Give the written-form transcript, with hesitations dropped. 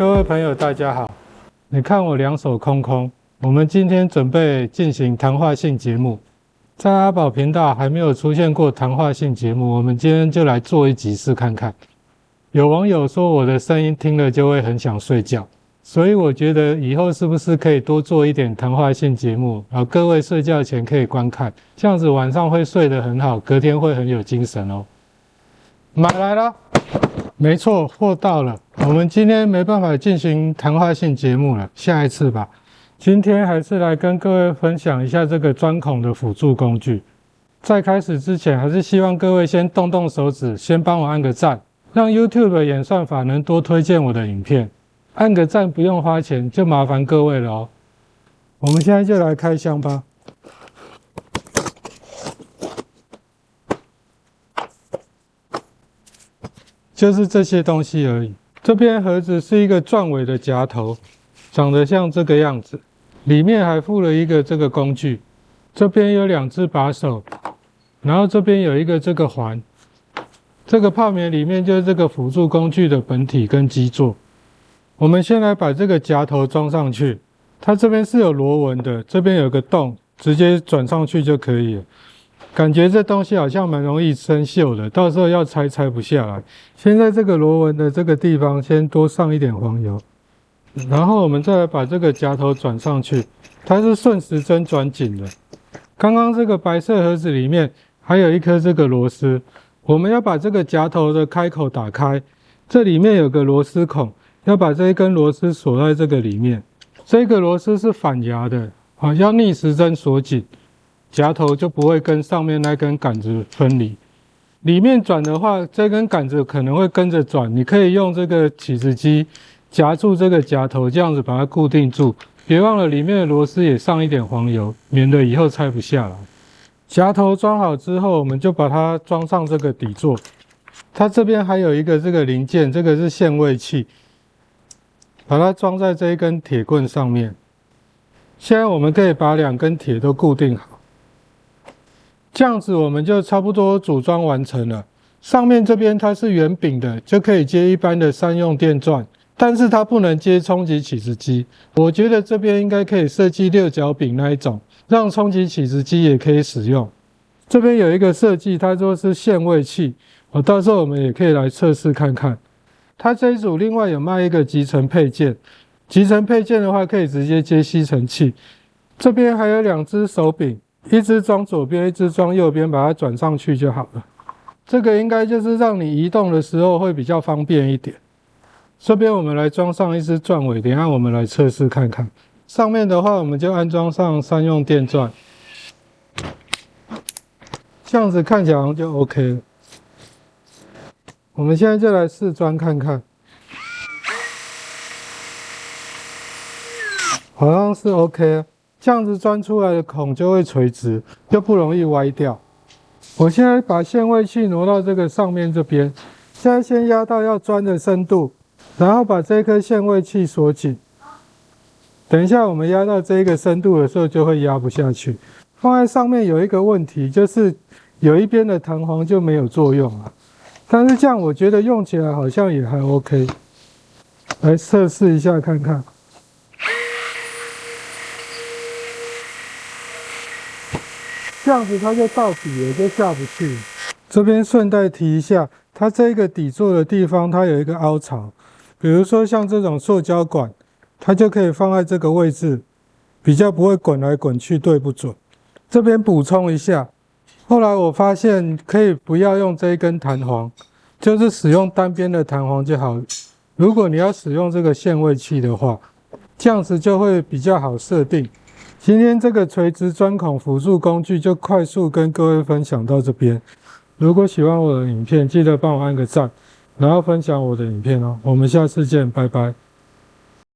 各位朋友，大家好。你看我两手空空，我们今天准备进行谈话性节目。在阿宝频道还没有出现过谈话性节目，我们今天就来做一集试看看。有网友说我的声音听了就会很想睡觉，所以我觉得以后是不是可以多做一点谈话性节目，然后各位睡觉前可以观看，这样子晚上会睡得很好，隔天会很有精神哦。买来了。没错，货到了。我们今天没办法进行谈话性节目了，下一次吧。今天还是来跟各位分享一下这个钻孔的辅助工具。在开始之前，还是希望各位先动动手指，先帮我按个赞，让 YouTube 的演算法能多推荐我的影片。按个赞不用花钱，就麻烦各位了哦。我们现在就来开箱吧。就是这些东西而已。这边盒子是一个钻尾的夹头，长得像这个样子，里面还附了一个这个工具。这边有2只把手，然后这边有一个这个环。这个泡棉里面就是这个辅助工具的本体跟基座。我们先来把这个夹头装上去，它这边是有螺纹的，这边有个洞，直接转上去就可以了。感觉这东西好像蛮容易生锈的，到时候要拆不下来。先在这个螺纹的这个地方先多上一点黄油，然后我们再来把这个夹头转上去，它是顺时针转紧的。刚刚这个白色盒子里面还有一颗这个螺丝，我们要把这个夹头的开口打开，这里面有个螺丝孔，要把这一根螺丝锁在这个里面。这个螺丝是反牙的，要逆时针锁紧。夹头就不会跟上面那根杆子分离。里面转的话，这根杆子可能会跟着转，你可以用这个起子机夹住这个夹头，这样子把它固定住。别忘了里面的螺丝也上一点黄油，免得以后拆不下来。夹头装好之后，我们就把它装上这个底座。它这边还有一个这个零件，这个是限位器，把它装在这一根铁棍上面。现在我们可以把2根铁都固定好。这样子我们就差不多组装完成了。上面这边它是圆柄的，就可以接一般的3用电钻，但是它不能接冲击起子机。我觉得这边应该可以设计6角柄那一种，让冲击起子机也可以使用。这边有一个设计，它说是限位器，到时候我们也可以来测试看看。它这一组另外有卖一个集成配件，集成配件的话可以直接接吸尘器。这边还有2只手柄。一只装左边，一只装右边，把它转上去就好了。这个应该就是让你移动的时候会比较方便一点。这边我们来装上一只钻尾，等一下我们来测试看看。上面的话，我们就安装上3用电钻，这样子看起来好像就 OK 了。我们现在就来试钻看看，好像是 OK 了。这样子钻出来的孔就会垂直，就不容易歪掉。我现在把限位器挪到这个上面这边，现在先压到要钻的深度，然后把这颗限位器锁紧。等一下我们压到这个深度的时候就会压不下去。放在上面有一个问题，就是有一边的弹簧就没有作用了。但是这样我觉得用起来好像也还 OK。来测试一下看看。这样子它就到底了，就下不去。这边顺带提一下，它这个底座的地方它有一个凹槽，比如说像这种塑胶管，它就可以放在这个位置，比较不会滚来滚去对不准。这边补充一下，后来我发现可以不要用这一根弹簧，就是使用单边的弹簧就好。如果你要使用这个限位器的话，这样子就会比较好设定。今天这个垂直钻孔辅助工具就快速跟各位分享到这边。如果喜欢我的影片，记得帮我按个赞，然后分享我的影片哦。我们下次见，拜拜。